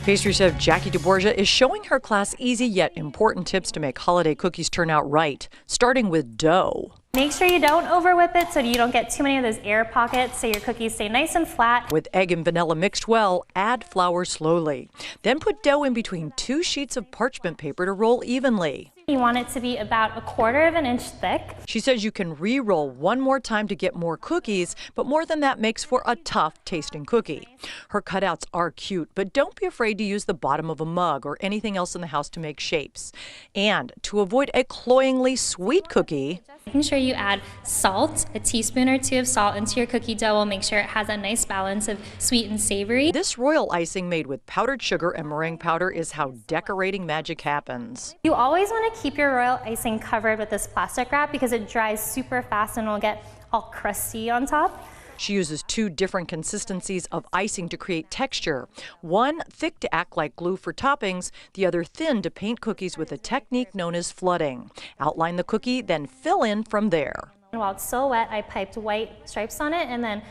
Pastry chef Jackie DeBorgia is showing her class easy yet important tips to make holiday cookies turn out right, starting with dough. Make sure you don't over whip it so you don't get too many of those air pockets so your cookies stay nice and flat. With egg and vanilla mixed well, add flour slowly. Then put dough in between 2 sheets of parchment paper to roll evenly. You want it to be about 1/4 of an inch thick. She says you can re-roll one more time to get more cookies, but more than that makes for a tough tasting cookie. Her cutouts are cute, but don't be afraid to use the bottom of a mug or anything else in the house to make shapes. And to avoid a cloyingly sweet cookie, Making sure you add salt, a teaspoon or 2 of salt into your cookie dough will make sure it has a nice balance of sweet and savory. this royal icing made with powdered sugar and meringue powder is how decorating magic happens. You always want to keep your royal icing covered with this plastic wrap because it dries super fast and will get all crusty on top. She uses 2 different consistencies of icing to create texture. One thick to act like glue for toppings, the other thin to paint cookies with a technique known as flooding. Outline the cookie, then fill in from there. And while it's still wet, I piped white stripes on it and then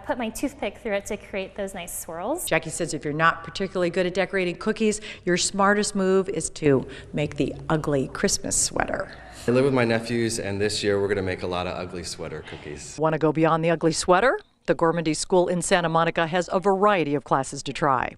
put my toothpick through it to create those nice swirls. Jackie says if you're not particularly good at decorating cookies, your smartest move is to make the ugly Christmas sweater. I live with my nephews, and this year we're going to make a lot of ugly sweater cookies. Want to go beyond the ugly sweater? The Gourmandie School in Santa Monica has a variety of classes to try.